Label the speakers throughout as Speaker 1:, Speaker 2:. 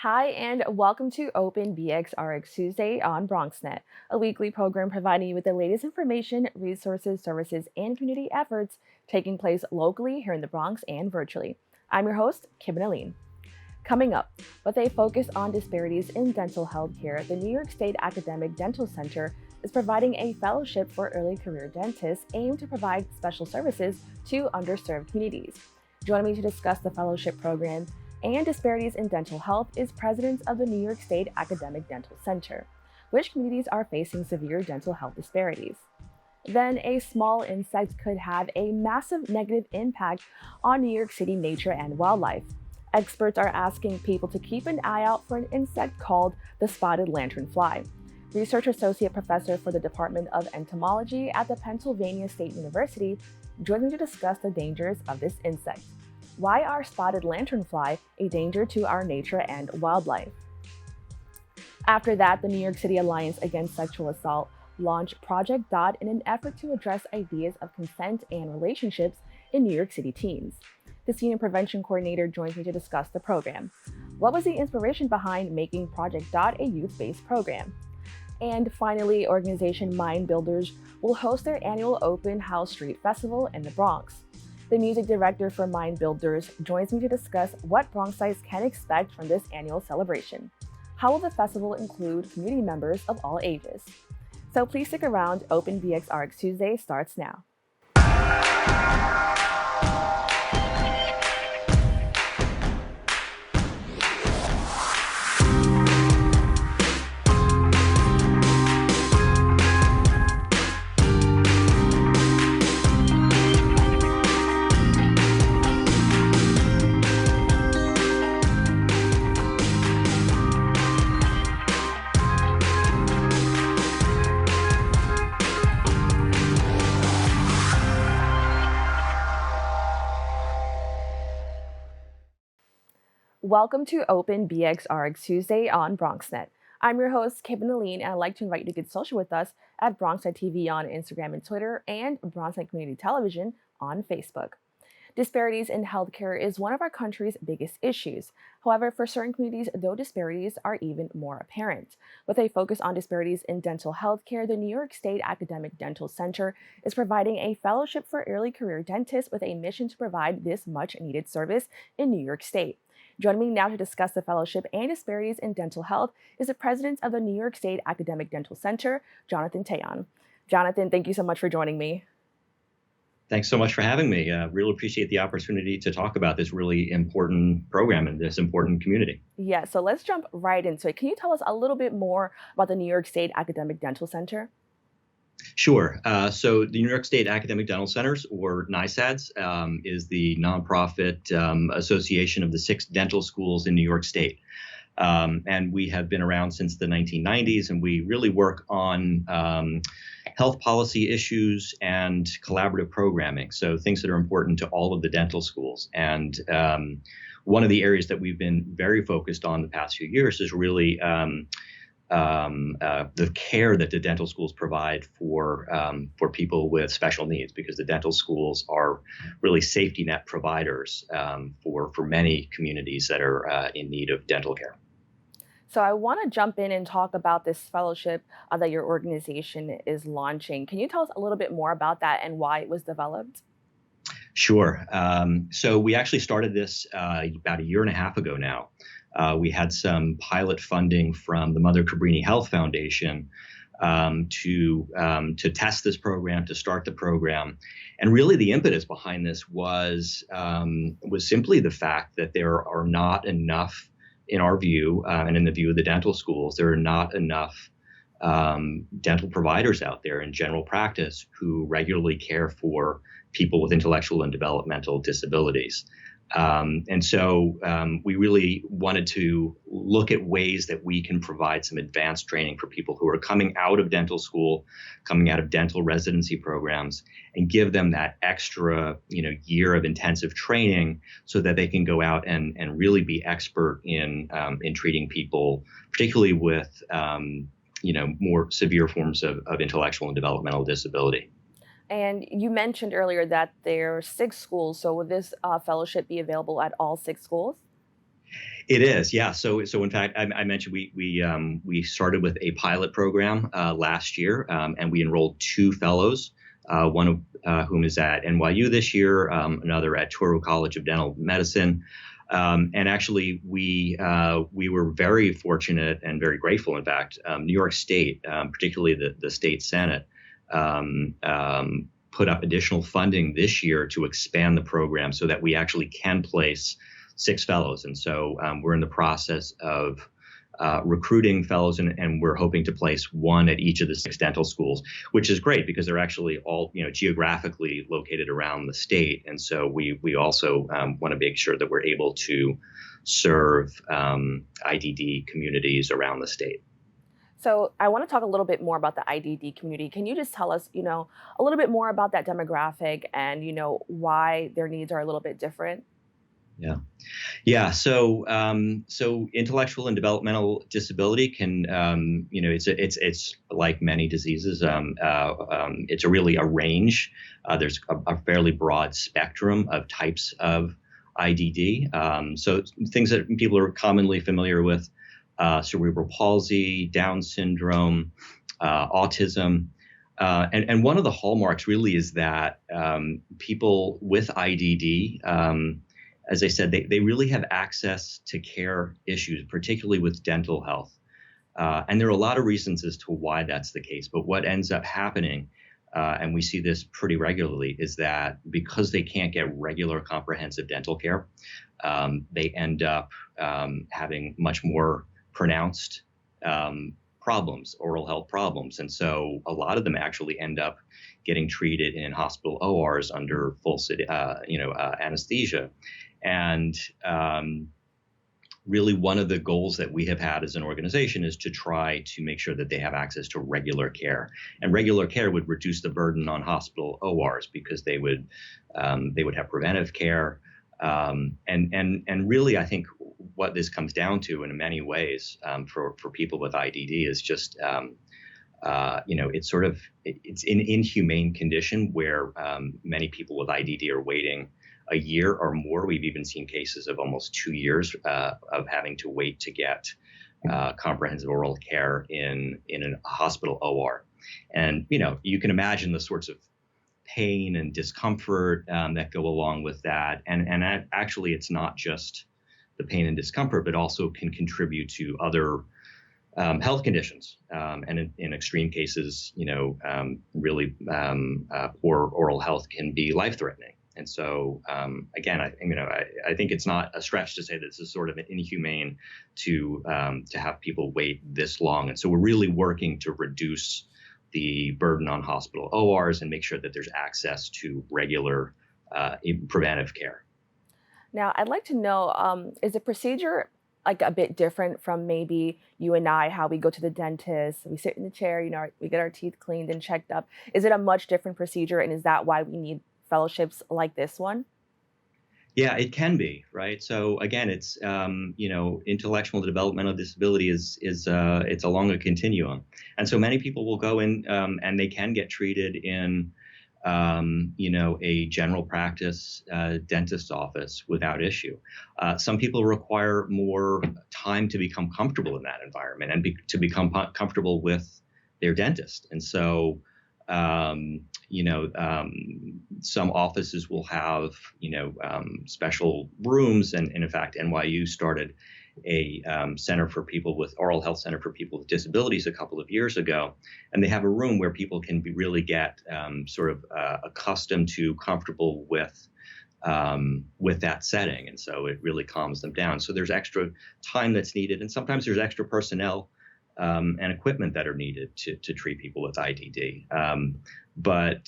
Speaker 1: Hi, and welcome to Open BxRx Tuesday on BronxNet, a weekly program providing you with the latest information, resources, services, and community efforts taking place locally here in the Bronx and virtually. I'm your host, Kibin Alleyne. Coming up, with a focus on disparities in dental health care, the New York State Academic Dental Center is providing a fellowship for early career dentists aimed to provide special services to underserved communities. Joining me to discuss the fellowship program and disparities in dental health is president of the New York State Academic Dental Center, which communities are facing severe dental health disparities. Then a small insect could have a massive negative impact on New York City nature and wildlife. Experts are asking people to keep an eye out for an insect called the spotted lanternfly. Research associate professor for the Department of Entomology at the Pennsylvania State University joined me to discuss the dangers of this insect. Why are spotted lanternfly a danger to our nature and wildlife? After that, the New York City Alliance Against Sexual Assault launched Project DOT in an effort to address ideas of consent and relationships in New York City teens. The Senior Prevention Coordinator joins me to discuss the program. What was the inspiration behind making Project DOT a youth-based program? And finally, organization Mind Builders will host their annual Open House Street Festival in the Bronx. The music director for Mind Builders joins me to discuss what Bronxites can expect from this annual celebration. How will the festival include community members of all ages? So please stick around. Open BxRx Tuesday starts now. Welcome to Open BxRx Tuesday on BronxNet. I'm your host, Kibin Alleyne, and I'd like to invite you to get social with us at BronxNet TV on Instagram and Twitter, and BronxNet Community Television on Facebook. Disparities in healthcare is one of our country's biggest issues. However, for certain communities, those disparities are even more apparent. With a focus on disparities in dental healthcare, the New York State Academic Dental Center is providing a fellowship for early career dentists with a mission to provide this much-needed service in New York State. Joining me now to discuss the fellowship and disparities in dental health is the president of the New York State Academic Dental Center, Jonathan Teyan. Jonathan, thank you so much for joining me.
Speaker 2: Thanks so much for having me. Really appreciate the opportunity to talk about this really important program in this important community.
Speaker 1: Yeah, so let's jump right into it. Can you tell us a little bit more about the New York State Academic Dental Center?
Speaker 2: Sure. So the New York State Academic Dental Centers, or NYSADC, is the nonprofit association of the 6 dental schools in New York State. And we have been around since the 1990s, and we really work on health policy issues and collaborative programming, so things that are important to all of the dental schools. And one of the areas that we've been very focused on the past few years is really the care that the dental schools provide for people with special needs, because the dental schools are really safety net providers for many communities that are in need of dental care.
Speaker 1: So I want to jump in and talk about this fellowship that your organization is launching. Can you tell us a little bit more about that and why it was developed?
Speaker 2: Sure. So we actually started this about a year and a half ago now. We had some pilot funding from the Mother Cabrini Health Foundation to test this program, to start the program. And really the impetus behind this was simply the fact that there are not enough, in our view, and in the view of the dental schools, there are not enough dental providers out there in general practice who regularly care for people with intellectual and developmental disabilities. And so we really wanted to look at ways that we can provide some advanced training for people who are coming out of dental school, coming out of dental residency programs, and give them that extra, year of intensive training so that they can go out and really be expert in treating people, particularly with, more severe forms of intellectual and developmental disability.
Speaker 1: And you mentioned earlier that there are 6 schools. So would this fellowship be available at all 6 schools?
Speaker 2: It is, yeah. So in fact, I mentioned we started with a pilot program last year, and we enrolled two fellows, one of whom is at NYU this year, another at Touro College of Dental Medicine. And actually, we were very fortunate and very grateful. In fact, New York State, particularly the state Senate, put up additional funding this year to expand the program so that we actually can place six fellows. And so we're in the process of recruiting fellows, and we're hoping to place one at each of the six dental schools, which is great because they're actually all geographically located around the state. And so we also want to make sure that we're able to serve IDD communities around the state.
Speaker 1: So I want to talk a little bit more about the IDD community. Can you just tell us, a little bit more about that demographic and, why their needs are a little bit different?
Speaker 2: Yeah. Yeah. So intellectual and developmental disability can, it's like many diseases. It's really a range. There's a fairly broad spectrum of types of IDD. So things that people are commonly familiar with: cerebral palsy, Down syndrome, autism. And one of the hallmarks really is that people with IDD, as I said, they really have access to care issues, particularly with dental health. And there are a lot of reasons as to why that's the case. But what ends up happening, and we see this pretty regularly, is that because they can't get regular comprehensive dental care, they end up having much more pronounced problems, oral health problems. And so a lot of them actually end up getting treated in hospital ORs under full anesthesia. And really, one of the goals that we have had as an organization is to try to make sure that they have access to regular care. And regular care would reduce the burden on hospital ORs because they would have preventive care. And really, I think what this comes down to, in many ways, for people with IDD, is just it's an inhumane condition where many people with IDD are waiting a year or more. We've even seen cases of almost 2 years of having to wait to get comprehensive oral care in a hospital OR. And you can imagine the sorts of pain and discomfort that go along with that. And actually, it's not just the pain and discomfort, but also can contribute to other health conditions. And in extreme cases, really poor oral health can be life-threatening. And so, again, I think it's not a stretch to say that this is sort of an inhumane to have people wait this long. And so we're really working to reduce the burden on hospital ORs and make sure that there's access to regular preventive care.
Speaker 1: Now, I'd like to know, is the procedure like a bit different from maybe you and I, how we go to the dentist, we sit in the chair, we get our teeth cleaned and checked up. Is it a much different procedure? And is that why we need fellowships like this one?
Speaker 2: Yeah, it can be, right? So again, it's intellectual and developmental disability is it's along a continuum, and so many people will go in and they can get treated in a general practice dentist's office without issue. Some people require more time to become comfortable in that environment and to become comfortable with their dentist, and so. Some offices will have, special rooms. And in fact, NYU started a center for people with oral health center for people with disabilities a couple of years ago. And they have a room where people can really get accustomed to, comfortable with that setting. And so it really calms them down. So there's extra time that's needed. And sometimes there's extra personnel and equipment that are needed to treat people with IDD. But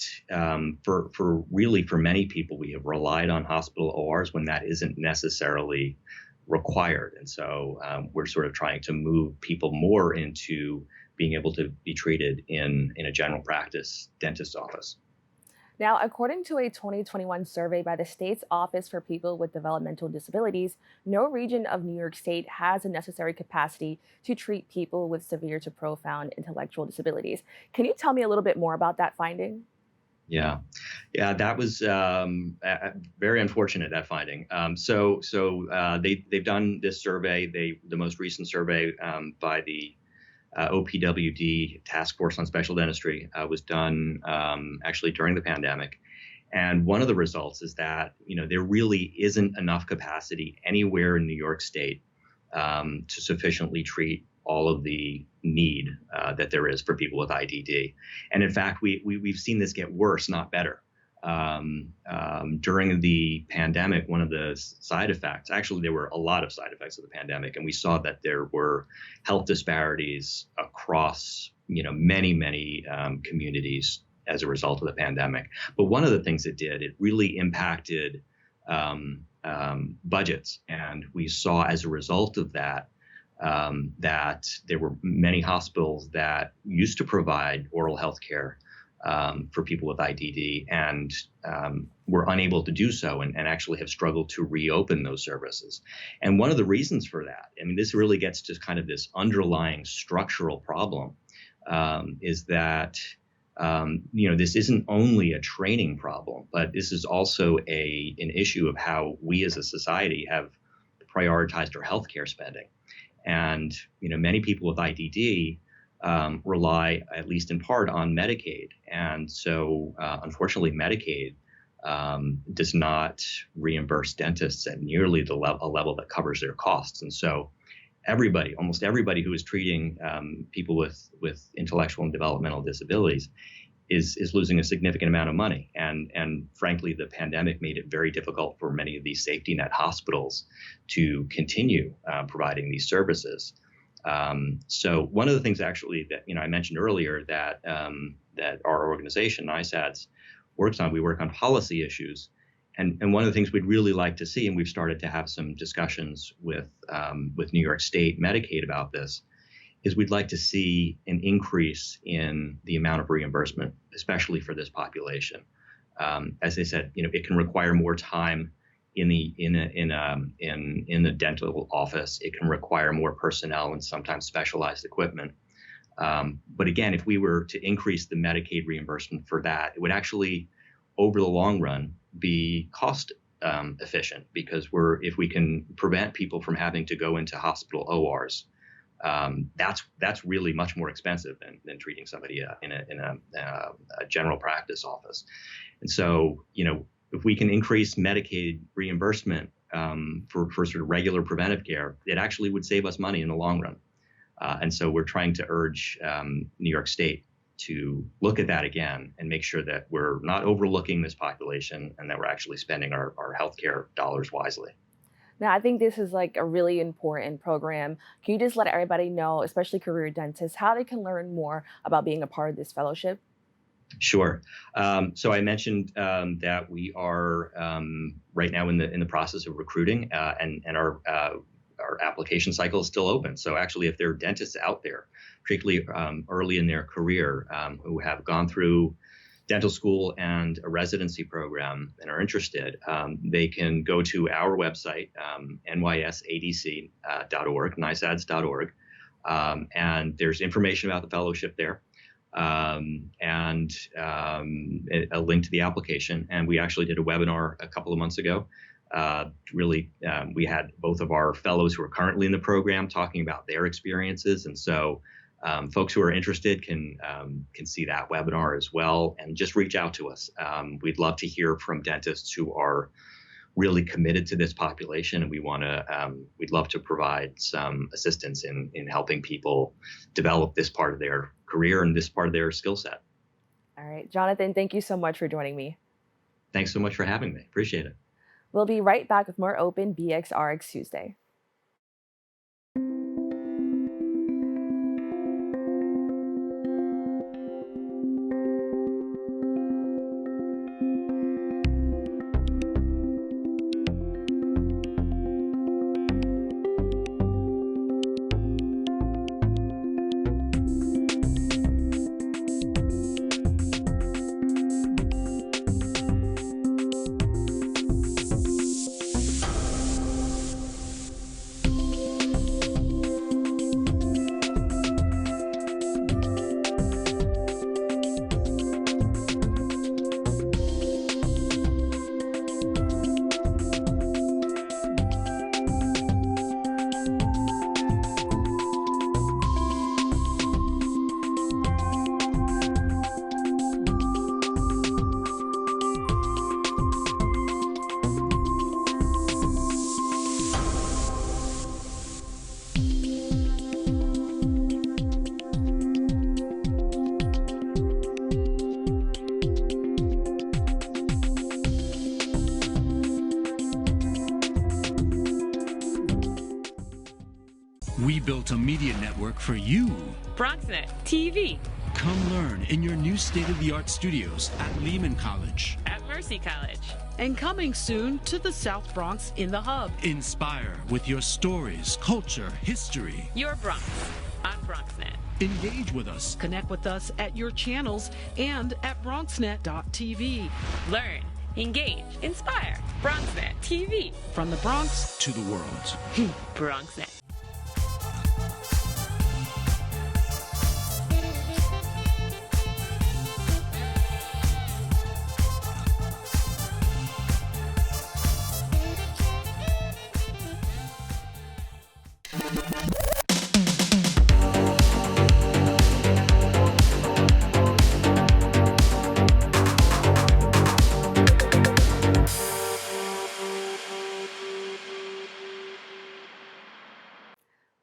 Speaker 2: for many people, we have relied on hospital ORs when that isn't necessarily required. And so we're sort of trying to move people more into being able to be treated in a general practice dentist's office.
Speaker 1: Now, according to a 2021 survey by the state's Office for People with Developmental Disabilities, no region of New York State has the necessary capacity to treat people with severe to profound intellectual disabilities. Can you tell me a little bit more about that finding?
Speaker 2: Yeah, yeah, that was very unfortunate, that finding. They've done this survey. The most recent survey by the OPWD Task Force on Special Dentistry was done actually during the pandemic. And one of the results is that there really isn't enough capacity anywhere in New York State to sufficiently treat all of the need that there is for people with IDD. And in fact, we've seen this get worse, not better. During the pandemic, one of the side effects, actually, there were a lot of side effects of the pandemic, and we saw that there were health disparities across, many communities as a result of the pandemic. But one of the things it did, it really impacted budgets, and we saw as a result of that that there were many hospitals that used to provide oral health care for people with IDD and were unable to do so and actually have struggled to reopen those services. And one of the reasons for that, this really gets to kind of this underlying structural problem, is that this isn't only a training problem, but this is also an issue of how we as a society have prioritized our healthcare spending. And many people with IDD rely, at least in part, on Medicaid. And so, unfortunately, Medicaid does not reimburse dentists at nearly a level that covers their costs. And so almost everybody who is treating people with intellectual and developmental disabilities is losing a significant amount of money. And frankly, the pandemic made it very difficult for many of these safety net hospitals to continue providing these services. So one of the things actually that I mentioned earlier that our organization, NYSADC, works on, we work on policy issues. And one of the things we'd really like to see, and we've started to have some discussions with New York State Medicaid about this, is we'd like to see an increase in the amount of reimbursement, especially for this population. As I said, it can require more time in the dental office. It can require more personnel and sometimes specialized equipment. But again, if we were to increase the Medicaid reimbursement for that, it would actually, over the long run, be cost efficient, because if we can prevent people from having to go into hospital ORs, that's really much more expensive than treating somebody in a general practice office. And so, if we can increase Medicaid reimbursement for sort of regular preventive care, it actually would save us money in the long run. And so we're trying to urge New York State to look at that again and make sure that we're not overlooking this population and that we're actually spending our healthcare dollars wisely.
Speaker 1: Now, I think this is like a really important program. Can you just let everybody know, especially career dentists, how they can learn more about being a part of this fellowship?
Speaker 2: Sure. So I mentioned that we are right now in the process of recruiting, and our application cycle is still open. So actually, if there are dentists out there, particularly early in their career, who have gone through dental school and a residency program and are interested, they can go to our website, NYSADC.org, NYSADS.org, and there's information about the fellowship there. And a link to the application. And we actually did a webinar a couple of months ago. We had both of our fellows who are currently in the program talking about their experiences. And so folks who are interested can see that webinar as well, and just reach out to us. We'd love to hear from dentists who are really committed to this population, and we'd love to provide some assistance in helping people develop this part of their career and this part of their skill set.
Speaker 1: All right, Jonathan, thank you so much for joining me.
Speaker 2: Thanks so much for having me. Appreciate it.
Speaker 1: We'll be right back with more Open BxRx Tuesday.
Speaker 3: media network for you.
Speaker 4: BronxNet TV.
Speaker 3: Come learn in your new state-of-the-art studios at Lehman College.
Speaker 4: At Mercy College.
Speaker 5: And coming soon to the South Bronx in the Hub.
Speaker 3: Inspire with your stories, culture, history.
Speaker 4: Your Bronx on BronxNet.
Speaker 3: Engage with us.
Speaker 5: Connect with us at your channels and at BronxNet.tv.
Speaker 4: Learn, engage, inspire. BronxNet TV.
Speaker 5: From the Bronx
Speaker 3: to the world.
Speaker 4: BronxNet.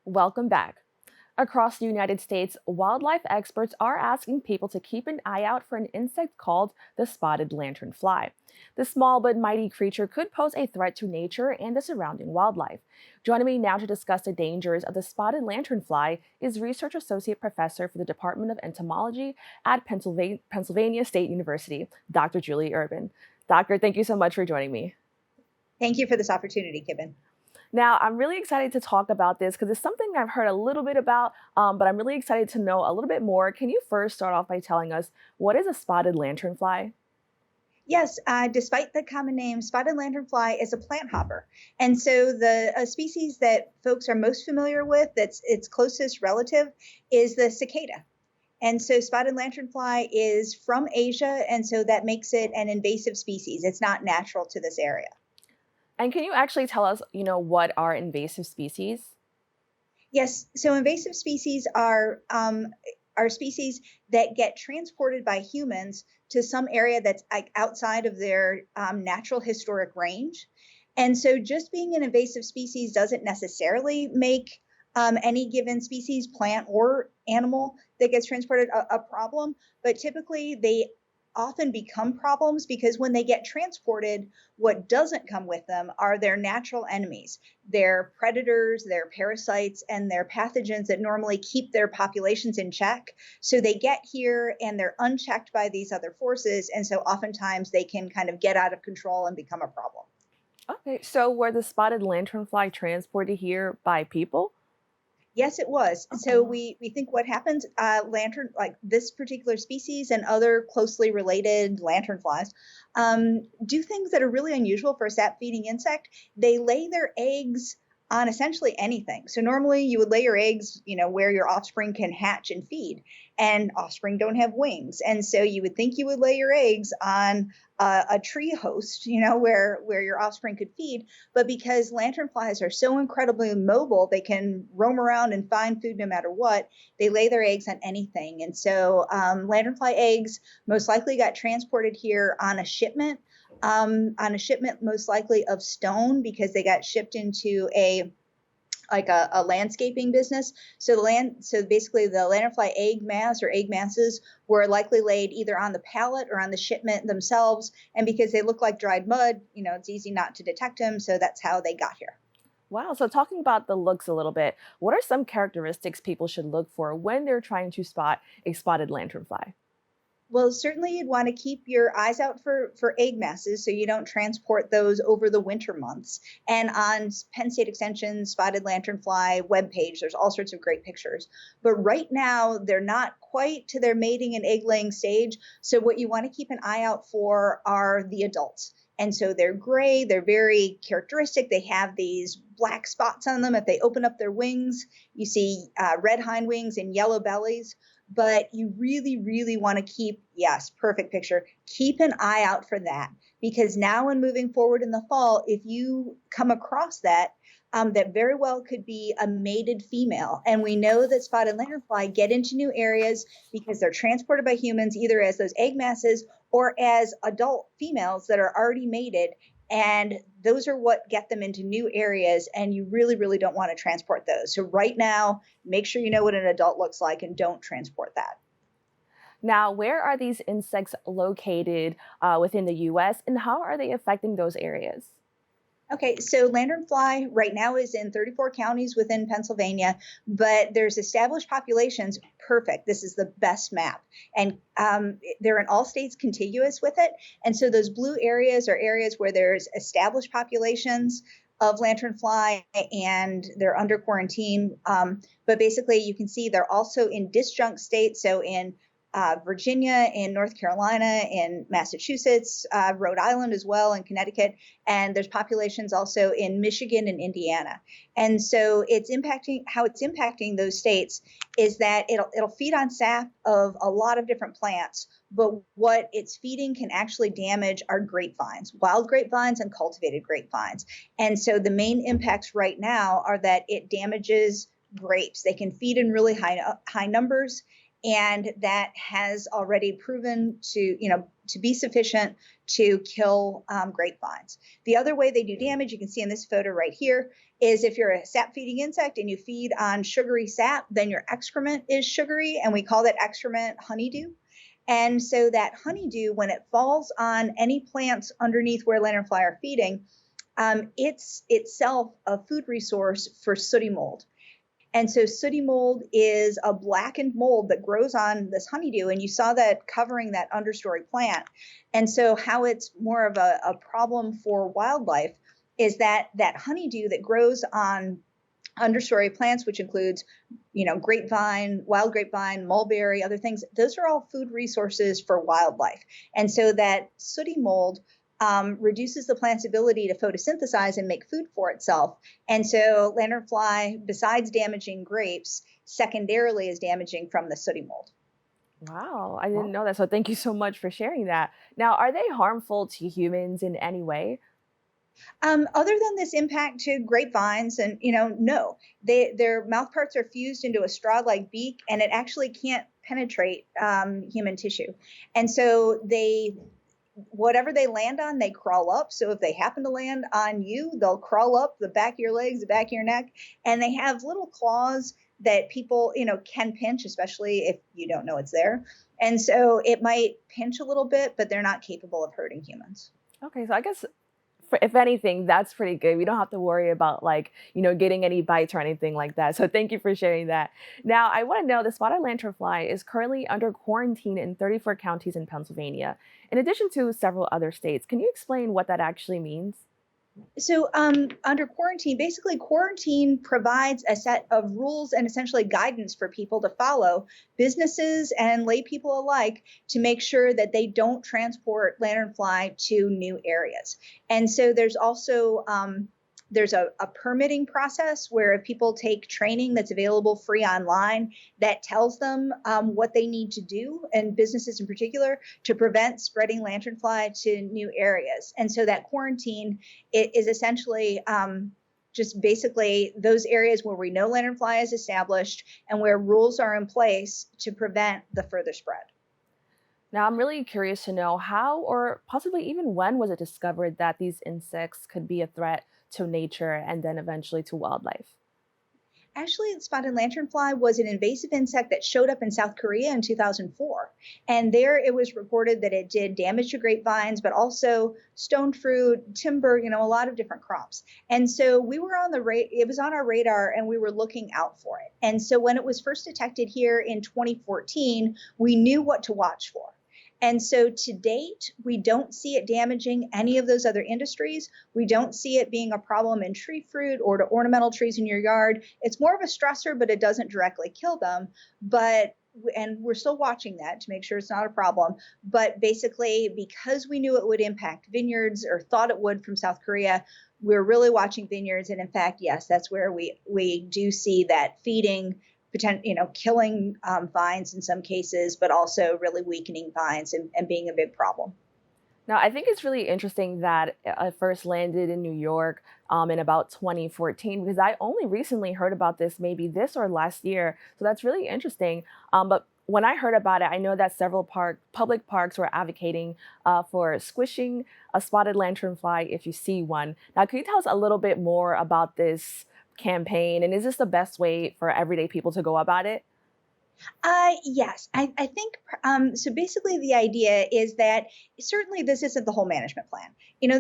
Speaker 1: Welcome back. Across the United States, wildlife experts are asking people to keep an eye out for an insect called the spotted lanternfly. The small but mighty creature could pose a threat to nature and the surrounding wildlife. Joining me now to discuss the dangers of the spotted lanternfly is Research Associate Professor for the Department of Entomology at Pennsylvania State University, Dr. Julie Urban. Doctor, thank you so much for joining me.
Speaker 6: Thank you for this opportunity, Kibin.
Speaker 1: Now, I'm really excited to talk about this because it's something I've heard a little bit about, but I'm really excited to know a little bit more. Can you first start off by telling us what is a spotted lanternfly?
Speaker 6: Yes, despite the common name, spotted lanternfly is a plant hopper. And so the species that folks are most familiar with, that's its closest relative, is the cicada. And so spotted lanternfly is from Asia, and so that makes it an invasive species. It's not natural to this area.
Speaker 1: And can you actually tell us, what are invasive species?
Speaker 6: Yes, so invasive species are species that get transported by humans to some area that's outside of their natural historic range. And so just being an invasive species doesn't necessarily make any given species, plant or animal, that gets transported a problem, but typically they often become problems because when they get transported, what doesn't come with them are their natural enemies, their predators, their parasites, and their pathogens that normally keep their populations in check. So they get here and they're unchecked by these other forces. And so oftentimes they can kind of get out of control and become a problem.
Speaker 1: Okay, so were the spotted lanternfly transported here by people?
Speaker 6: Yes, it was.
Speaker 1: Okay.
Speaker 6: So we think what happens, like this particular species and other closely related lanternflies, do things that are really unusual for a sap-feeding insect. They lay their eggs on essentially anything. So normally you would lay your eggs, where your offspring can hatch and feed, and offspring don't have wings. And so you would think you would lay your eggs on a tree host, where your offspring could feed. But because lanternflies are so incredibly mobile, they can roam around and find food no matter what, they lay their eggs on anything. And so lanternfly eggs most likely got transported here on a shipment most likely of stone, because they got shipped into a landscaping business. So basically the lanternfly egg mass or egg masses were likely laid either on the pallet or on the shipment themselves. And because they look like dried mud, it's easy not to detect them. So that's how they got here.
Speaker 1: Wow, so talking about the looks a little bit, what are some characteristics people should look for when they're trying to spot a spotted lanternfly?
Speaker 6: Well, certainly you'd want to keep your eyes out for egg masses so you don't transport those over the winter months. And on Penn State Extension's Spotted Lanternfly webpage, there's all sorts of great pictures. But right now, they're not quite to their mating and egg laying stage. So what you want to keep an eye out for are the adults. And so they're gray, they're very characteristic. They have these black spots on them. If they open up their wings, you see red hind wings and yellow bellies. But you really, really want to keep an eye out for that, because now and moving forward in the fall, if you come across that, that very well could be a mated female. And we know that spotted lanternfly get into new areas because they're transported by humans, either as those egg masses or as adult females that are already mated. And those are what get them into new areas, and you really, really don't want to transport those. So right now, make sure you know what an adult looks like and don't transport that.
Speaker 1: Now, where are these insects located within the U.S., and how are they affecting those areas?
Speaker 6: Okay, so lanternfly right now is in 34 counties within Pennsylvania, but there's established populations. Perfect. This is the best map. And they're in all states contiguous with it. And so those blue areas are areas where there's established populations of lanternfly and they're under quarantine. But basically, you can see they're also in disjunct states. So in Virginia, in North Carolina, in Massachusetts, Rhode Island as well, and Connecticut. And there's populations also in Michigan and Indiana. And so it's impacting those states is that it'll feed on sap of a lot of different plants, but what it's feeding can actually damage our grapevines, wild grapevines and cultivated grapevines. And so the main impacts right now are that it damages grapes. They can feed in really high numbers. And that has already proven to be sufficient to kill grapevines. The other way they do damage, you can see in this photo right here, is if you're a sap-feeding insect and you feed on sugary sap, then your excrement is sugary, and we call that excrement honeydew. And so that honeydew, when it falls on any plants underneath where lanternfly are feeding, it's itself a food resource for sooty mold. And so sooty mold is a blackened mold that grows on this honeydew, and you saw that covering that understory plant. And so how it's more of a problem for wildlife is that honeydew that grows on understory plants, which includes, grapevine, wild grapevine, mulberry, other things, those are all food resources for wildlife. And so that sooty mold reduces the plant's ability to photosynthesize and make food for itself. And so lanternfly, besides damaging grapes, secondarily is damaging from the sooty mold.
Speaker 1: Wow, I didn't know that. So thank you so much for sharing that. Now, are they harmful to humans in any way?
Speaker 6: Other than this impact to grapevines, and no, their mouth parts are fused into a straw-like beak, and it actually can't penetrate human tissue. And so whatever they land on, they crawl up. So if they happen to land on you, they'll crawl up the back of your legs, the back of your neck, and they have little claws that people, can pinch, especially if you don't know it's there. And so it might pinch a little bit, but they're not capable of hurting humans.
Speaker 1: Okay, so I guess if anything, that's pretty good. We don't have to worry about getting any bites or anything like that. So thank you for sharing that. Now, I want to know the spotted lanternfly is currently under quarantine in 34 counties in Pennsylvania, in addition to several other states. Can you explain what that actually means?
Speaker 6: So under quarantine, basically quarantine provides a set of rules and essentially guidance for people to follow, businesses and lay people alike, to make sure that they don't transport lanternfly to new areas. And so there's also there's a permitting process where if people take training that's available free online that tells them what they need to do, and businesses in particular, to prevent spreading lanternfly to new areas. And so that quarantine is essentially just basically those areas where we know lanternfly is established and where rules are in place to prevent the further spread.
Speaker 1: Now, I'm really curious to know how, or possibly even when, was it discovered that these insects could be a threat to nature and then eventually to wildlife?
Speaker 6: Actually, the spotted lanternfly was an invasive insect that showed up in South Korea in 2004. And there it was reported that it did damage to grapevines, but also stone fruit, timber, a lot of different crops. And so we were it was on our radar, and we were looking out for it. And so when it was first detected here in 2014, we knew what to watch for. And so to date, we don't see it damaging any of those other industries. We don't see it being a problem in tree fruit or to ornamental trees in your yard. It's more of a stressor, but it doesn't directly kill them. And we're still watching that to make sure it's not a problem. But basically, because we knew it would impact vineyards, or thought it would from South Korea, we're really watching vineyards. And in fact, yes, that's where we do see that feeding, killing vines in some cases, but also really weakening vines and being a big problem.
Speaker 1: Now, I think it's really interesting that it first landed in New York in about 2014, because I only recently heard about this maybe this or last year. So that's really interesting. But when I heard about it, I know that several public parks were advocating for squishing a spotted lanternfly if you see one. Now, can you tell us a little bit more about this campaign, and is this the best way for everyday people to go about it?
Speaker 6: Yes, I think so. Basically, the idea is that certainly this isn't the whole management plan.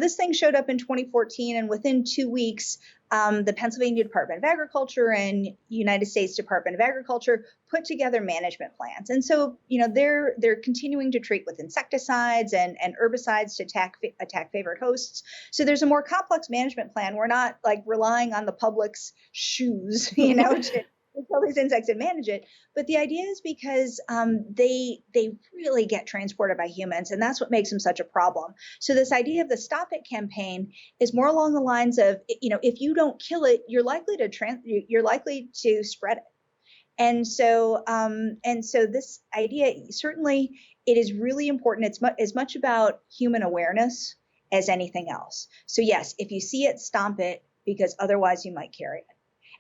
Speaker 6: This thing showed up in 2014, and within 2 weeks, the Pennsylvania Department of Agriculture and United States Department of Agriculture put together management plans. And so, they're continuing to treat with insecticides and herbicides to attack favorite hosts. So there's a more complex management plan. We're not like relying on the public's shoes, to kill these insects and manage it. But the idea is because they really get transported by humans, and that's what makes them such a problem. So this idea of the Stop It campaign is more along the lines of, if you don't kill it, you're likely to spread it. And so this idea, certainly, it is really important. It's as much about human awareness as anything else. So yes, if you see it, stomp it, because otherwise you might carry it.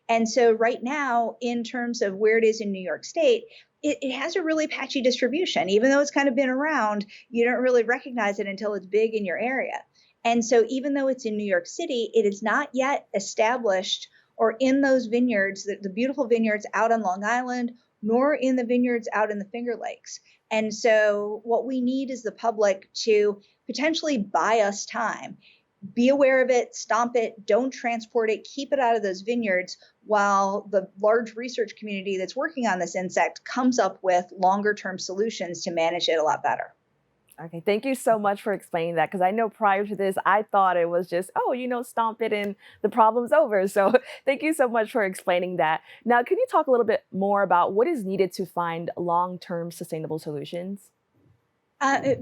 Speaker 6: And so right now, in terms of where it is in New York State, it has a really patchy distribution. Even though it's kind of been around, you don't really recognize it until it's big in your area. And so even though it's in New York City, it is not yet established or in those vineyards, the beautiful vineyards out on Long Island, nor in the vineyards out in the Finger Lakes. And so what we need is the public to potentially buy us time. Be aware of it, stomp it, don't transport it, keep it out of those vineyards while the large research community that's working on this insect comes up with longer term solutions to manage it a lot better.
Speaker 1: Okay, thank you so much for explaining that, because I know prior to this, I thought it was just, stomp it and the problem's over. So thank you so much for explaining that. Now, can you talk a little bit more about what is needed to find long-term sustainable solutions?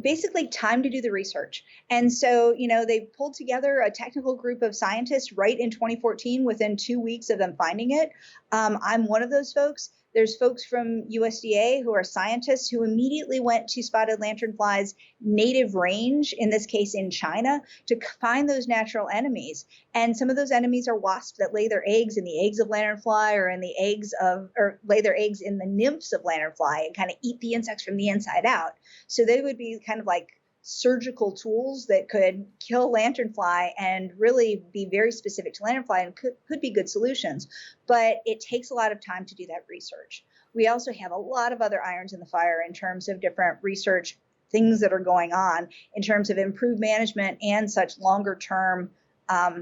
Speaker 6: Basically time to do the research. And so, they pulled together a technical group of scientists right in 2014 within 2 weeks of them finding it. I'm one of those folks. There's folks from USDA who are scientists who immediately went to spotted lanternflies' native range, in this case in China, to find those natural enemies. And some of those enemies are wasps that lay their eggs in the eggs of lanternfly or lay their eggs in the nymphs of lanternfly and kind of eat the insects from the inside out. So they would be kind of like surgical tools that could kill lanternfly and really be very specific to lanternfly and could be good solutions. But it takes a lot of time to do that research. We also have a lot of other irons in the fire in terms of different research things that are going on in terms of improved management and such longer term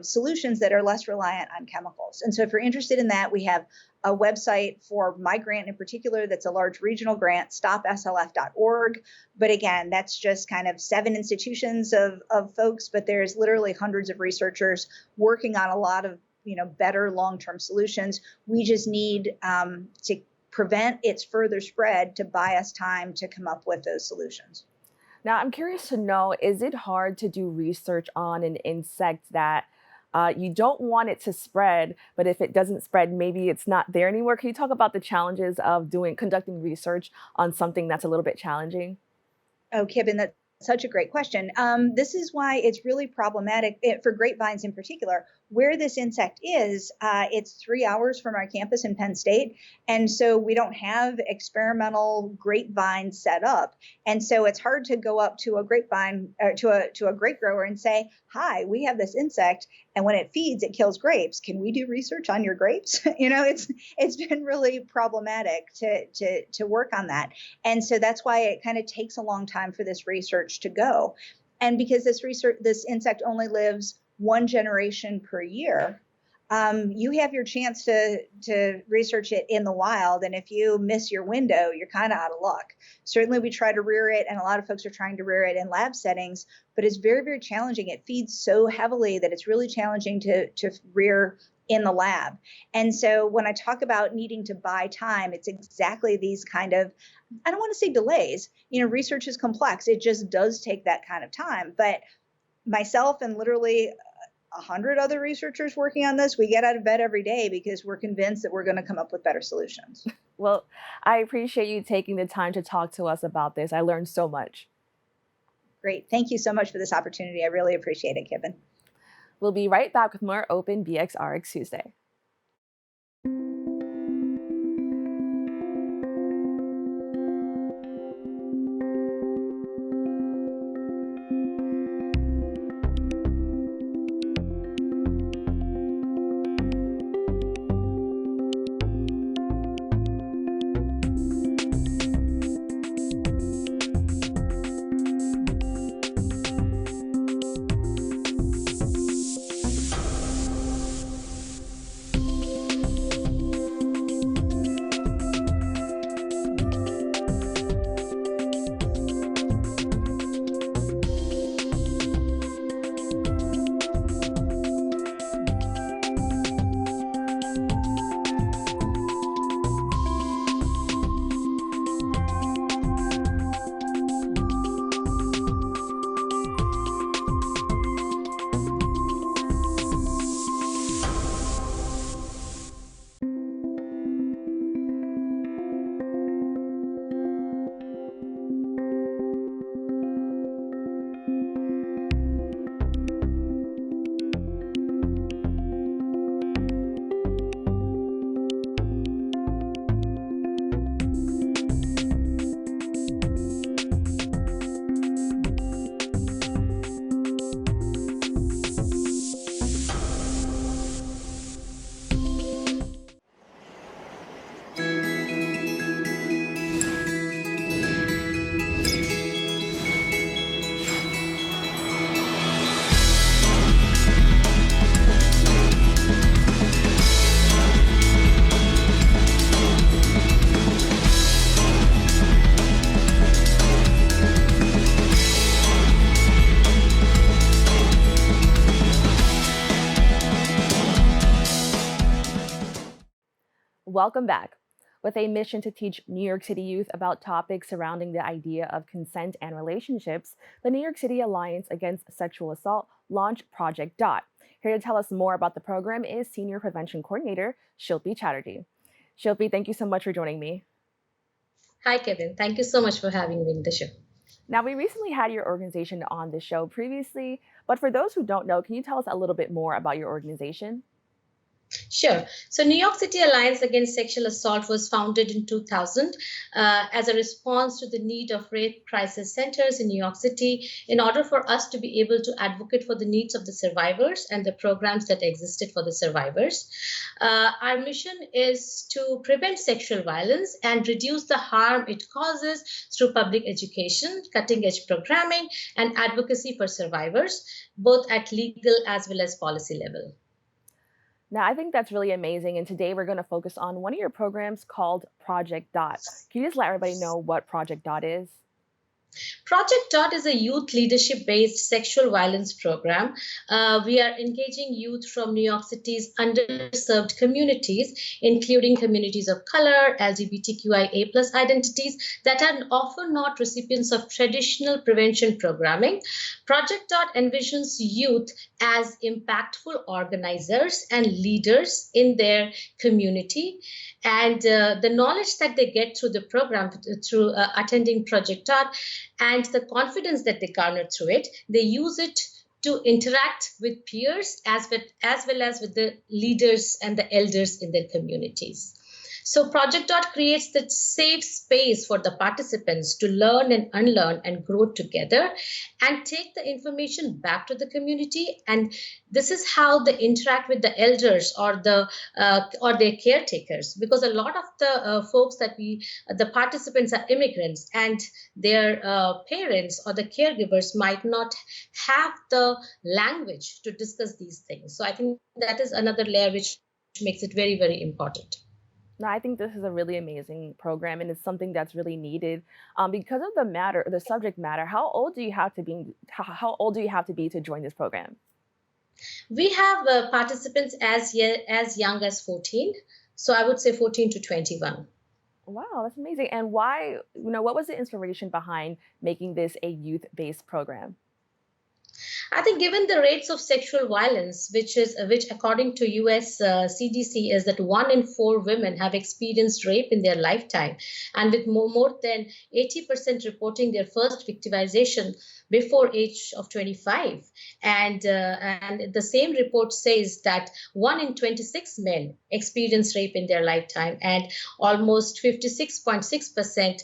Speaker 6: solutions that are less reliant on chemicals. And so if you're interested in that, we have a website for my grant in particular that's a large regional grant, stopslf.org. But again, that's just kind of 7 institutions of folks, but there's literally hundreds of researchers working on a lot of better long-term solutions. We just need to prevent its further spread to buy us time to come up with those solutions.
Speaker 1: Now, I'm curious to know, is it hard to do research on an insect that you don't want it to spread, but if it doesn't spread, maybe it's not there anymore? Can you talk about the challenges of conducting research on something that's a little bit challenging?
Speaker 6: Oh, Kibin, that's such a great question. This is why it's really problematic for grapevines in particular. Where this insect is, it's 3 hours from our campus in Penn State. And so we don't have experimental grapevines set up. And so it's hard to go up to a grapevine, to a grape grower and say, hi, we have this insect, and when it feeds, it kills grapes. Can we do research on your grapes? It's been really problematic to work on that. And so that's why it kind of takes a long time for this research to go. And because this insect only lives 1 generation per year, you have your chance to research it in the wild. And if you miss your window, you're kind of out of luck. Certainly we try to rear it, and a lot of folks are trying to rear it in lab settings, but it's very, very challenging. It feeds so heavily that it's really challenging to rear in the lab. And so when I talk about needing to buy time, it's exactly these kind of, I don't want to say delays. Research is complex. It just does take that kind of time. But myself and literally 100 other researchers working on this, we get out of bed every day because we're convinced that we're going to come up with better solutions.
Speaker 1: Well, I appreciate you taking the time to talk to us about this. I learned so much.
Speaker 6: Great. Thank you so much for this opportunity. I really appreciate it, Kibin.
Speaker 1: We'll be right back with more Open BxRx Tuesday. welcome back. With a mission to teach New York City youth about topics surrounding the idea of consent and relationships, the New York City Alliance Against Sexual Assault launched Project Dot. Here to tell us more about the program is Senior Prevention Coordinator Shilpi Chatterjee. Shilpi, thank you so much for joining me.
Speaker 7: Hi, Kevin. Thank you so much for having me in the show.
Speaker 1: Now, we recently had your organization on the show previously, but for those who don't know, can you tell us a little bit more about your organization?
Speaker 7: Sure. So New York City Alliance Against Sexual Assault was founded in 2000 as a response to the need of rape crisis centers in New York City in order for us to be able to advocate for the needs of the survivors and the programs that existed for the survivors. Our mission is to prevent sexual violence and reduce the harm it causes through public education, cutting-edge programming, and advocacy for survivors, both at legal as well as policy level.
Speaker 1: Now, I think that's really amazing. And today we're going to focus on one of your programs called Project Dot. Can you just let everybody know what Project Dot is?
Speaker 7: Project Dot is a youth leadership-based sexual violence program. We are engaging youth from New York City's underserved communities, including communities of color, LGBTQIA+ identities that are often not recipients of traditional prevention programming. Project Dot envisions youth as impactful organizers and leaders in their community. And the knowledge that they get through the program, through attending Project Dot, and the confidence that they garner through it, they use it to interact with peers as well as with the leaders and the elders in their communities. So Project Dot creates that safe space for the participants to learn and unlearn and grow together and take the information back to the community. And this is how they interact with the elders or their caretakers, because a lot of the folks the participants are immigrants, and their parents or the caregivers might not have the language to discuss these things. So I think that is another layer which makes it very, very important.
Speaker 1: No, I think this is a really amazing program, and it's something that's really needed because of the subject matter. How old do you have to be? How old do you have to be to join this program?
Speaker 7: We have participants as young as 14, so I would say 14 to 21.
Speaker 1: Wow, that's amazing. And why? What was the inspiration behind making this a youth-based program?
Speaker 7: I think given the rates of sexual violence, which according to US CDC is that 1 in 4 women have experienced rape in their lifetime, and with more than 80% reporting their first victimization before age of 25. And the same report says that 1 in 26 men experience rape in their lifetime, and almost 56.6%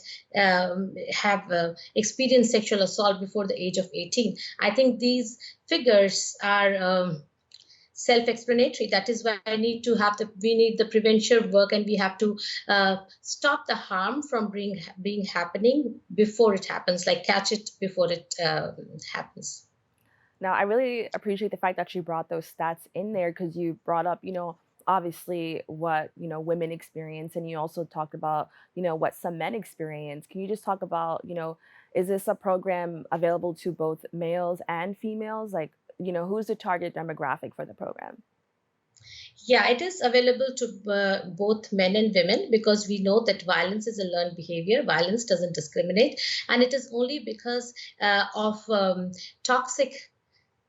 Speaker 7: have experienced sexual assault before the age of 18. I think these figures are self-explanatory. That is why we need the prevention work, and we have to stop the harm from being happening before it happens, like catch it before it happens.
Speaker 1: Now, I really appreciate the fact that you brought those stats in there, because you brought up, obviously what, women experience, and you also talked about, what some men experience. Can you just talk about, is this a program available to both males and females? Like, who's the target demographic for the program?
Speaker 7: Yeah, it is available to both men and women, because we know that violence is a learned behavior. Violence doesn't discriminate. And it is only because of toxic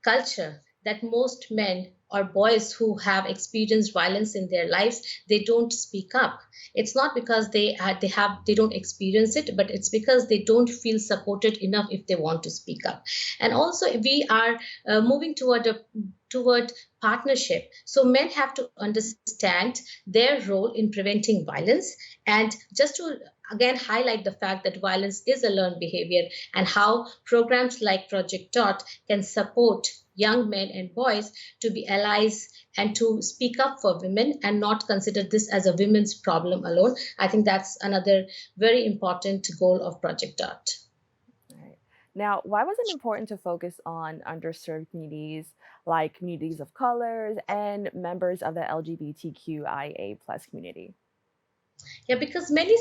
Speaker 7: culture that most men or boys who have experienced violence in their lives, they don't speak up. It's not because they don't experience it, but it's because they don't feel supported enough if they want to speak up. And also we are moving toward partnership. So men have to understand their role in preventing violence, and just to again highlight the fact that violence is a learned behavior, and how programs like Project Dot can support young men and boys to be allies and to speak up for women and not consider this as a women's problem alone. I think that's another very important goal of Project Dot.
Speaker 1: Right. Now, why was it important to focus on underserved communities like communities of colors and members of the LGBTQIA+ community?
Speaker 7: Yeah, because many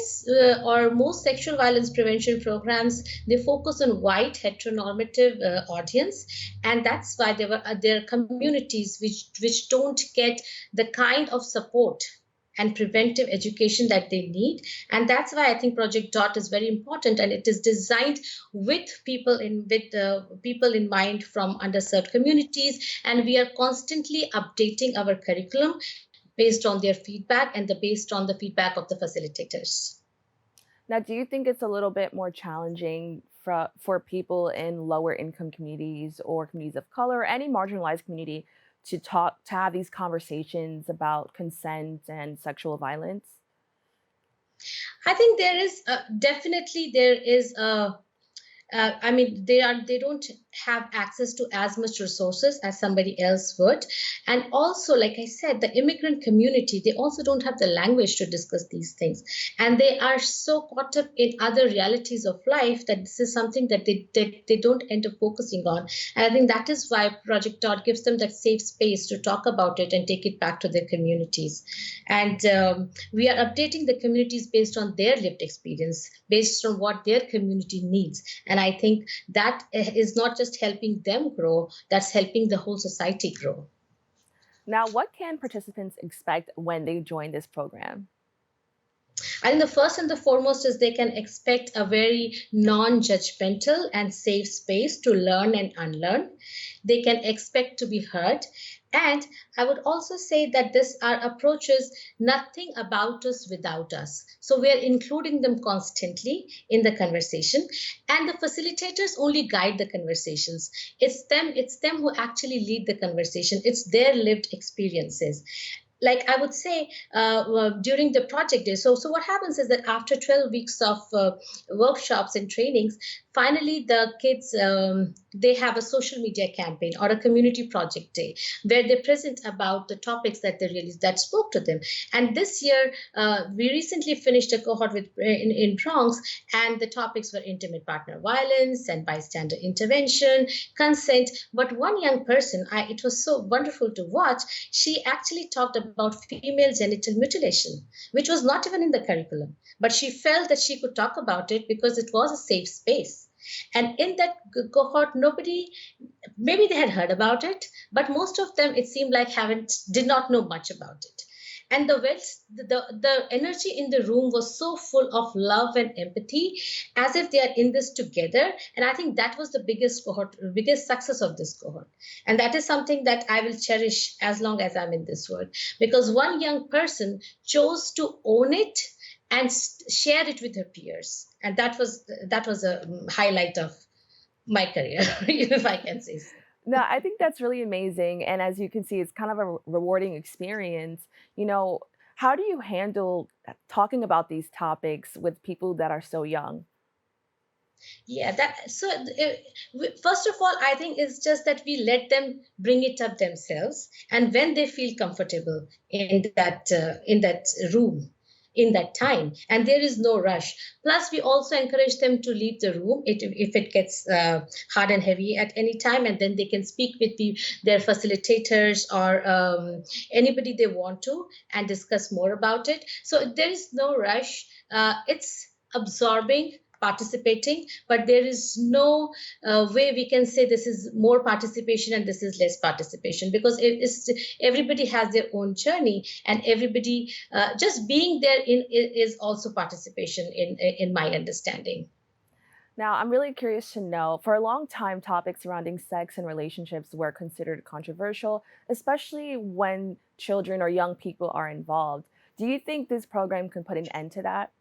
Speaker 7: or most sexual violence prevention programs, they focus on white heteronormative audience, and that's why there are communities which don't get the kind of support and preventive education that they need. And that's why I think Project DOT is very important, and it is designed with people in mind from underserved communities. And we are constantly updating our curriculum based on their feedback and based on the feedback of the facilitators.
Speaker 1: Now, do you think it's a little bit more challenging for people in lower income communities or communities of color, or any marginalized community, to have these conversations about consent and sexual violence?
Speaker 7: I think there is definitely there is a I mean, they don't have access to as much resources as somebody else would. And also, like I said, the immigrant community, they also don't have the language to discuss these things. And they are so caught up in other realities of life that this is something that they don't end up focusing on. And I think that is why Project DOT gives them that safe space to talk about it and take it back to their communities. And we are updating the communities based on their lived experience, based on what their community needs. And I think that is not just helping them grow, that's helping the whole society grow.
Speaker 1: Now, what can participants expect when they join this program?
Speaker 7: I think the first and the foremost is they can expect a very non-judgmental and safe space to learn and unlearn. They can expect to be heard. And I would also say that our approach is nothing about us without us. So we are including them constantly in the conversation, and the facilitators only guide the conversations. It's them who actually lead the conversation. It's their lived experiences. Like I would say during the project day. So what happens is that after 12 weeks of workshops and trainings, finally the kids, they have a social media campaign or a community project day where they present about the topics that that spoke to them. And this year, we recently finished a cohort in Bronx, and the topics were intimate partner violence and bystander intervention, consent. But one young person, it was so wonderful to watch, she actually talked about female genital mutilation, which was not even in the curriculum. But she felt that she could talk about it because it was a safe space. And in that cohort, maybe they had heard about it, but most of them, it seemed like did not know much about it. And the energy in the room was so full of love and empathy, as if they are in this together. And I think that was the biggest success of this cohort. And that is something that I will cherish as long as I'm in this world, because one young person chose to own it and share it with her peers. And that was a highlight of my career, if I can say so.
Speaker 1: No, I think that's really amazing. And as you can see, it's kind of a rewarding experience. How do you handle talking about these topics with people that are so young?
Speaker 7: Yeah, first of all, I think it's just that we let them bring it up themselves, and when they feel comfortable in that room, in that time, and there is no rush. Plus, we also encourage them to leave the room if it gets hard and heavy at any time, and then they can speak with their facilitators or anybody they want to and discuss more about it. So there is no rush. It's absorbing, participating, but there is no way we can say this is more participation and this is less participation, because everybody has their own journey, and everybody just being there is also participation in my understanding.
Speaker 1: Now, I'm really curious to know, for a long time, topics surrounding sex and relationships were considered controversial, especially when children or young people are involved. Do you think this program can put an end to that?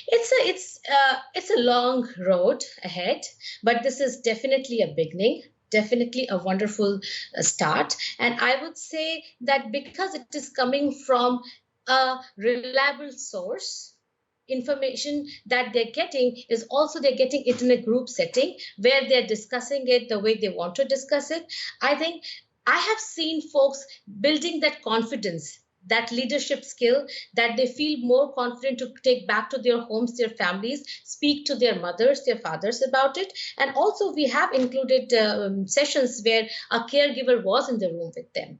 Speaker 7: It's a long road ahead, but this is definitely a beginning, definitely a wonderful start. And I would say that because it is coming from a reliable source, information that they're getting is also they're getting it in a group setting where they're discussing it the way they want to discuss it. I think I have seen folks building that confidence, that leadership skill, that they feel more confident to take back to their homes, their families, speak to their mothers, their fathers about it. And also we have included sessions where a caregiver was in the room with them.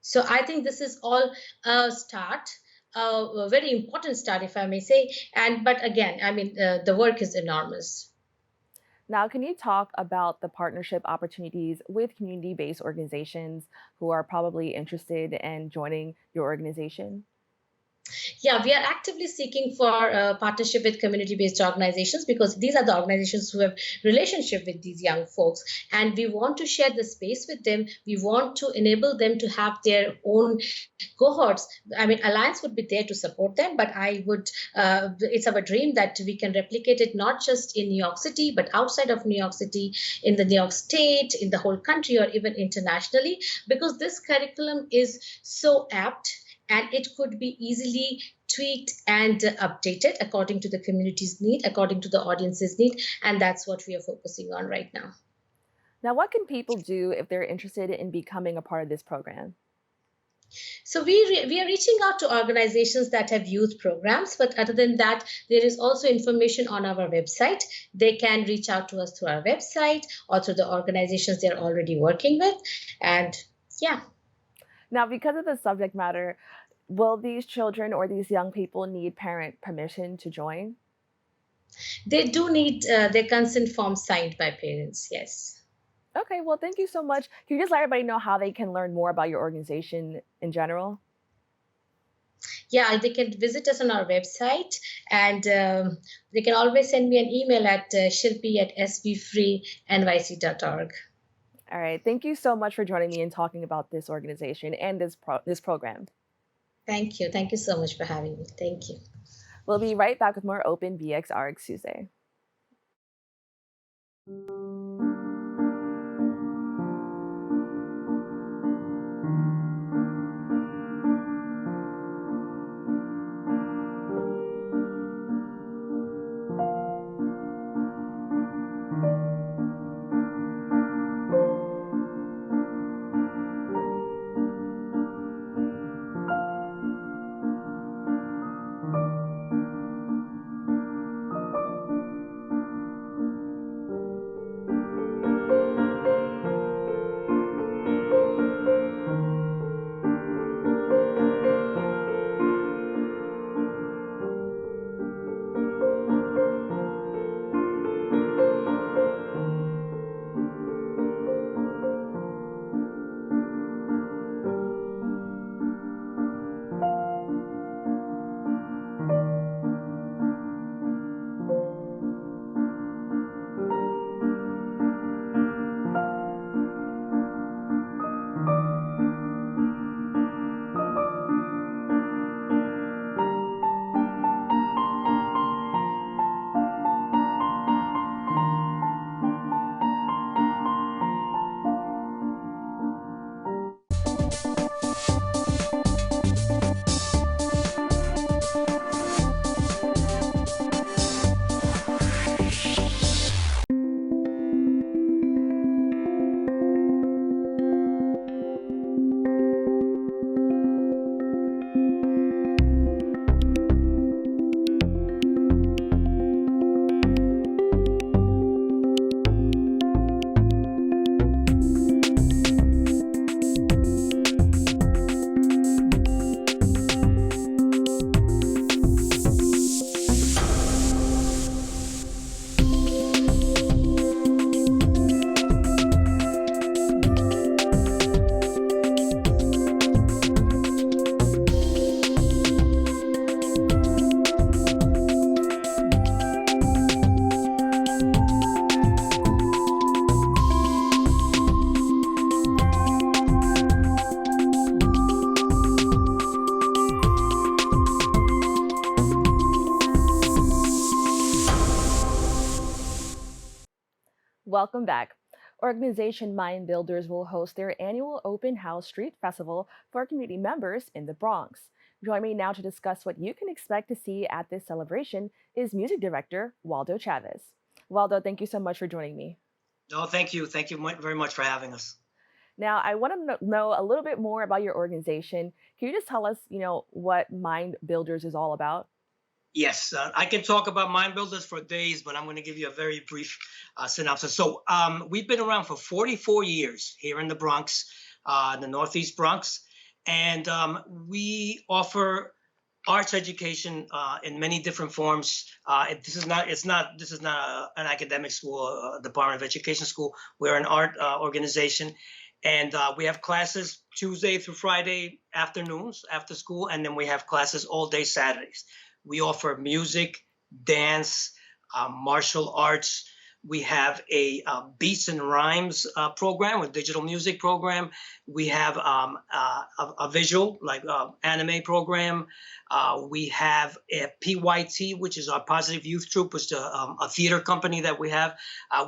Speaker 7: So I think this is all a start, a very important start, if I may say. But again, I mean, the work is enormous.
Speaker 1: Now, can you talk about the partnership opportunities with community based organizations who are probably interested in joining your organization?
Speaker 7: Yeah, we are actively seeking for partnership with community-based organizations because these are the organizations who have relationship with these young folks, and we want to share the space with them. We want to enable them to have their own cohorts. I mean, Alliance would be there to support them, but I would. It's our dream that we can replicate it not just in New York City, but outside of New York City, in the New York State, in the whole country, or even internationally, because this curriculum is so apt and it could be easily tweaked and updated according to the community's need, according to the audience's need, and that's what we are focusing on right now.
Speaker 1: Now, what can people do if they're interested in becoming a part of this program?
Speaker 7: So we are reaching out to organizations that have youth programs, but other than that, there is also information on our website. They can reach out to us through our website or through the organizations they're already working with, and yeah.
Speaker 1: Now, because of the subject matter, will these children or these young people need parent permission to join?
Speaker 7: They do need their consent form signed by parents, yes.
Speaker 1: Okay, well, thank you so much. Can you just let everybody know how they can learn more about your organization in general?
Speaker 7: Yeah, they can visit us on our website, and they can always send me an email at shilpi@sbfreenyc.org.
Speaker 1: All right, thank you so much for joining me and talking about this organization and this program.
Speaker 7: Thank you. Thank you so much for having me. Thank you.
Speaker 1: We'll be right back with more Open BxRx Tuesday. Welcome back. Organization Mind Builders will host their annual Open House Street Festival for community members in the Bronx. Join me now to discuss what you can expect to see at this celebration is music director Waldo Chavez. Waldo, thank you so much for joining me.
Speaker 8: No, thank you. Thank you very much for having us.
Speaker 1: Now, I want to know a little bit more about your organization. Can you just tell us, what Mind Builders is all about?
Speaker 8: Yes, I can talk about Mind Builders for days, but I'm going to give you a very brief synopsis. So we've been around for 44 years here in the Bronx, the Northeast Bronx, and we offer arts education in many different forms. This is not an academic school, a Department of Education school. We're an art organization, and we have classes Tuesday through Friday afternoons after school, and then we have classes all day Saturdays. We offer music, dance, martial arts. We have a beats and rhymes program, a digital music program. We have a visual, like anime program. We have a PYT, which is our Positive Youth Troupe, which is a theater company that we have.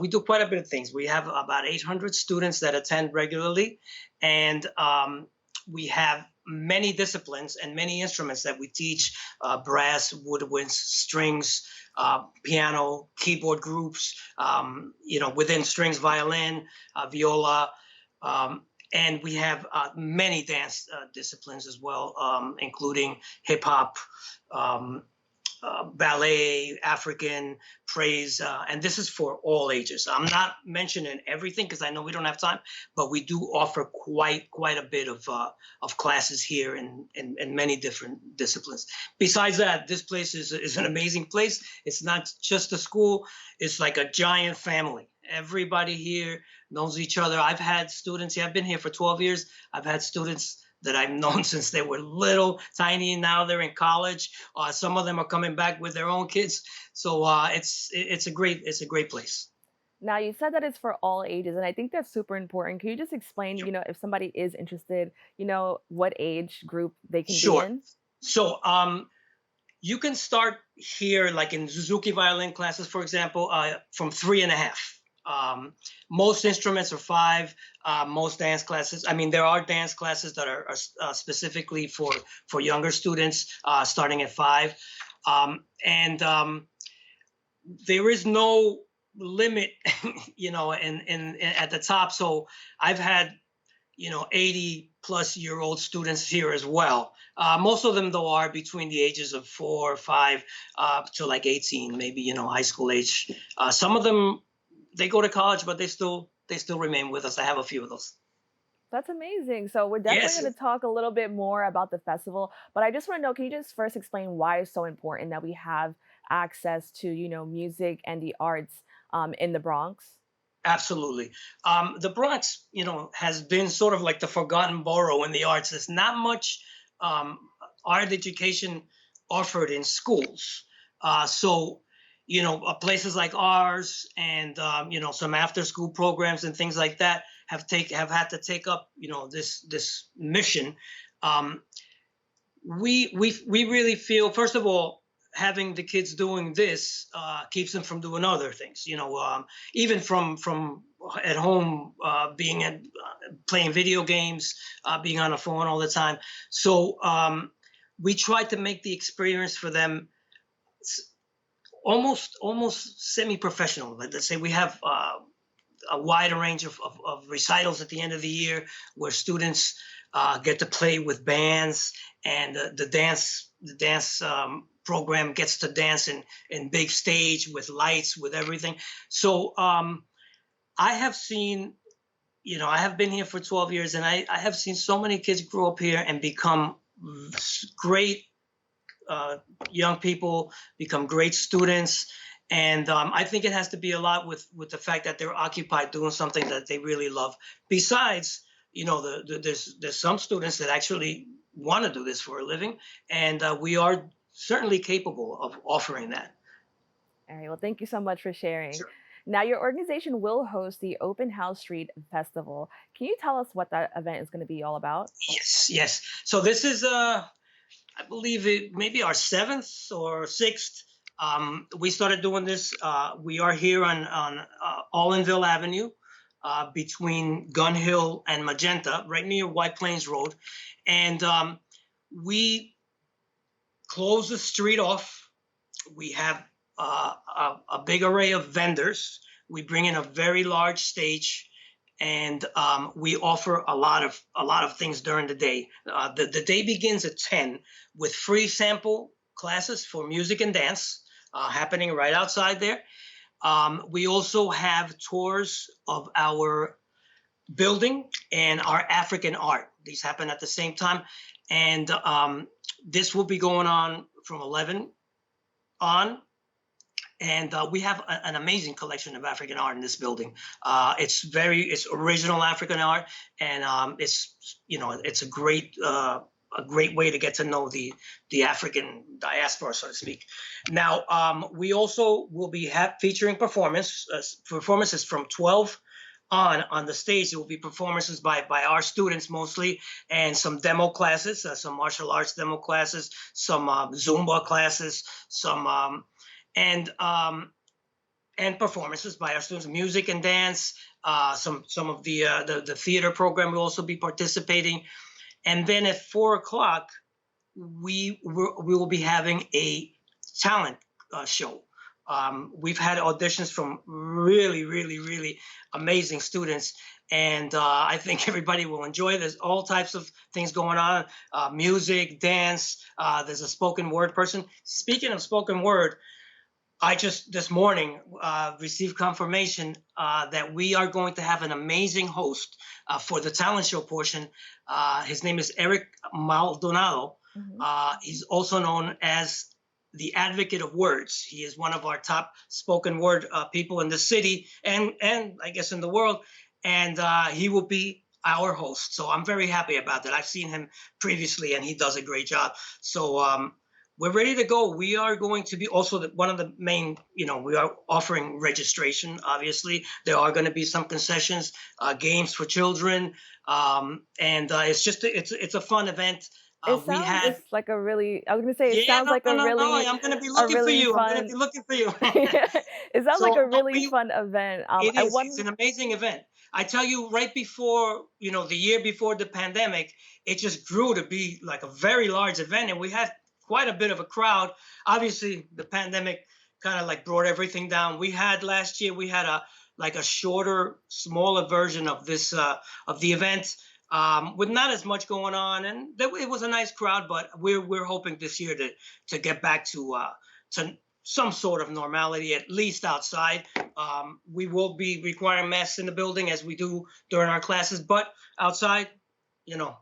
Speaker 8: We do quite a bit of things. We have about 800 students that attend regularly, and we have many disciplines and many instruments that we teach: brass, woodwinds, strings, piano, keyboard groups, within strings, violin, viola, and we have many dance disciplines as well, including hip hop, ballet, African, praise, and this is for all ages. I'm not mentioning everything because I know we don't have time, but we do offer quite a bit of classes here in many different disciplines. Besides that, this place is an amazing place. It's not just a school; it's like a giant family. Everybody here knows each other. I've had students. I've been here for 12 years. I've had students that I've known since they were little, tiny. Now they're in college. Some of them are coming back with their own kids. So it's a great place.
Speaker 1: Now, you said that it's for all ages, and I think that's super important. Can you just explain,
Speaker 8: Sure.
Speaker 1: if somebody is interested, what age group they can be
Speaker 8: Sure.
Speaker 1: in?
Speaker 8: So you can start here, like in Suzuki violin classes, for example, from 3.5. Most instruments are 5. Most dance classes. I mean, there are dance classes that are specifically for younger students, starting at 5, and there is no limit, in at the top. So I've had 80-plus-year-old students here as well. Most of them, though, are between the ages of 4 or 5 to like 18, maybe high school age. Some of them, they go to college, but they still remain with us. I have a few of those.
Speaker 1: That's amazing. So we're definitely
Speaker 8: Yes.
Speaker 1: going to talk a little bit more about the festival, but I just want to know, can you just first explain why it's so important that we have access to, music and the arts in the Bronx?
Speaker 8: Absolutely. The Bronx, has been sort of like the forgotten borough in the arts. There's not much art education offered in schools. So places like ours and some after school programs and things like that have had to take up this mission. We really feel, first of all, having the kids doing this keeps them from doing other things. Even from at home, playing video games, being on the phone all the time. So we try to make the experience for them almost semi-professional. Let's say we have a wide range of recitals at the end of the year where students get to play with bands, and the dance program gets to dance in big stage with lights, with everything. So I have seen, I have been here for 12 years, and I have seen so many kids grow up here and become great young people, become great students. And I think it has to be a lot with the fact that they're occupied doing something that they really love. Besides, there's some students that actually want to do this for a living, and we are certainly capable of offering that.
Speaker 1: All right. Well, thank you so much for sharing.
Speaker 8: Sure.
Speaker 1: Now, your organization will host the Open House Street Festival. Can you tell us what that event is going to be all about?
Speaker 8: Yes. So this is, I believe it maybe our 7th or 6th. We started doing this. We are here on Allenville Avenue, between Gun Hill and Magenta, right near White Plains Road. And we close the street off. We have a big array of vendors. We bring in a very large stage, and we offer a lot of things during the day. The day begins at 10 with free sample classes for music and dance happening right outside there. We also have tours of our building and our African art. These happen at the same time. And this will be going on from 11 on. And we have an amazing collection of African art in this building. It's original African art, and it's a great way to get to know the African diaspora, so to speak. Now, we also will be featuring performances from 12 on the stage. There will be performances by our students mostly, and some demo classes, some martial arts demo classes, some Zumba classes, some and performances by our students, music and dance. Some of the theater program will also be participating, and then at 4 o'clock we will be having a talent show. We've had auditions from really, really, really amazing students, and I think everybody will enjoy. There's all types of things going on, music, dance. There's a spoken word person. Speaking of spoken word, I just this morning received confirmation that we are going to have an amazing host for the talent show portion. His name is Eric Maldonado. He's also known as the advocate of words. He is one of our top spoken word people in the city and I guess in the world. And he will be our host. So I'm very happy about that. I've seen him previously and he does a great job. So we're ready to go. We are going to be also one of the main, we are offering registration. Obviously, there are going to be some concessions, games for children. And it's a fun event.
Speaker 1: It's like a really, I was going to say, it sounds like a really,
Speaker 8: no, I'm going to be looking for you. I'm going to be looking for you.
Speaker 1: It sounds like a really fun event.
Speaker 8: It is. It's an amazing event. I tell you, right before, the year before the pandemic, it just grew to be like a very large event. And we had quite a bit of a crowd. Obviously, the pandemic kind of like brought everything down. Last year, we had a shorter, smaller version of this, of the event. With not as much going on, and it was a nice crowd, but we're hoping this year to get back to some sort of normality, at least outside. We will be requiring masks in the building as we do during our classes, but outside,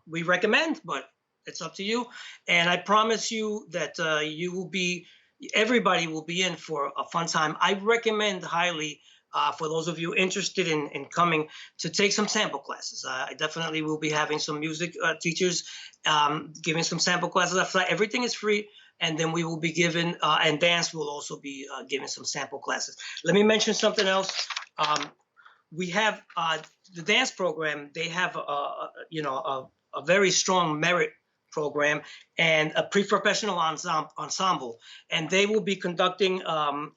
Speaker 8: we recommend, but it's up to you. And I promise you that everybody will be in for a fun time. I recommend highly. For those of you interested in coming to take some sample classes. I definitely will be having some music teachers giving some sample classes. Everything is free, and then we will be given, and dance will also be giving some sample classes. Let me mention something else. We have the dance program. They have a very strong merit program and a pre-professional ensemble, and they will be conducting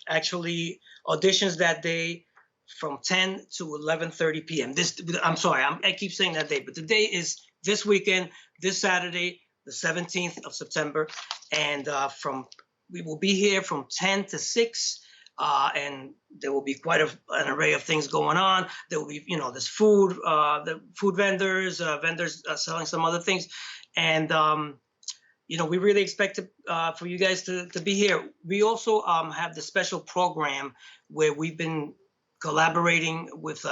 Speaker 8: actually auditions that day from 10 to 11:30 p.m. I keep saying that day, but the day is this weekend, this Saturday, the 17th of September, and we will be here from 10 to 6. And there will be quite an array of things going on. There will be, there's food, the food vendors selling some other things. And, we really expect for you guys to be here. We also have the special program where we've been collaborating with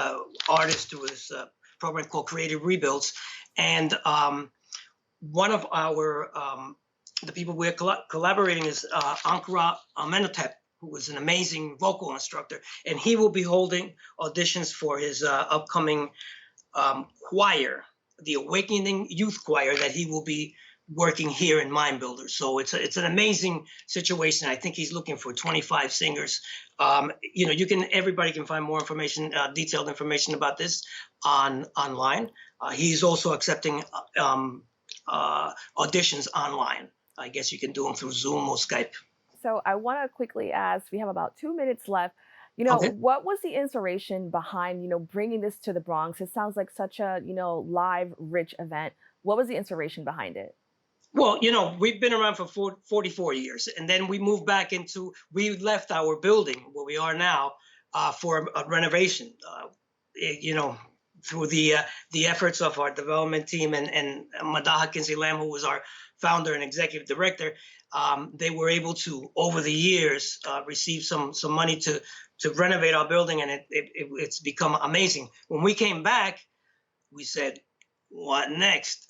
Speaker 8: artists through this program called Creative Rebuilds. And one of the people we're collaborating is Ankara Amenhotep, who is an amazing vocal instructor. And he will be holding auditions for his upcoming choir, the Awakening Youth Choir, that he will be working here in Mind Builders. So it's an amazing situation. I think he's looking for 25 singers. Everybody can find more information, detailed information about this online. He's also accepting auditions online. I guess you can do them through Zoom or Skype.
Speaker 1: So I want to quickly ask, we have about 2 minutes left.
Speaker 8: Okay.
Speaker 1: What was the inspiration behind, bringing this to the Bronx? It sounds like such a, live, rich event. What was the inspiration behind it?
Speaker 8: Well, we've been around for 44 years, and then we left our building where we are now for a renovation, through the efforts of our development team and Madaha Kinsey Lamb, who was our founder and executive director. They were able to, over the years, receive some money to renovate our building, and it's become amazing. When we came back, we said, what next?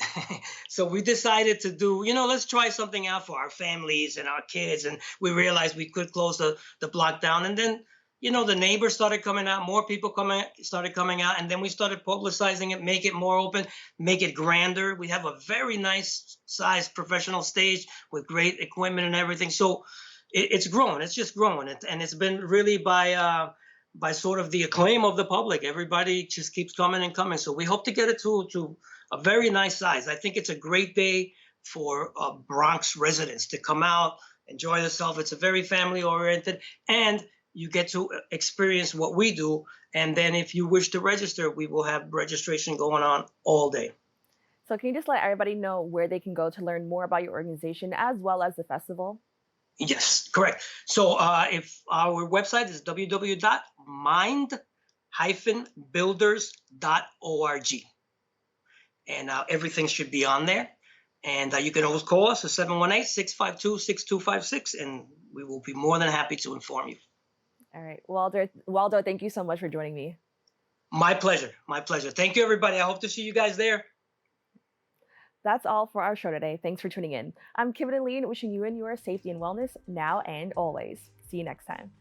Speaker 8: So we decided to do, let's try something out for our families and our kids. And we realized we could close the block down. And then, the neighbors started coming out, more people started coming out. And then we started publicizing it, make it more open, make it grander. We have a very nice sized professional stage with great equipment and everything. So it's grown. It's just growing. And it's been really by sort of the acclaim of the public. Everybody just keeps coming and coming. So we hope to get it to a very nice size. I think it's a great day for Bronx residents to come out, enjoy themselves. It's a very family oriented, and you get to experience what we do. And then if you wish to register, we will have registration going on all day.
Speaker 1: So can you just let everybody know where they can go to learn more about your organization as well as the festival?
Speaker 8: Yes, correct. So if our website is www.mind-builders.org, and everything should be on there. And you can always call us at 718-652-6256, and we will be more than happy to inform you.
Speaker 1: All right, Waldo, thank you so much for joining me.
Speaker 8: My pleasure. My pleasure. Thank you, everybody. I hope to see you guys there.
Speaker 1: That's all for our show today. Thanks for tuning in. I'm Kibin Alleyne, wishing you and your safety and wellness now and always. See you next time.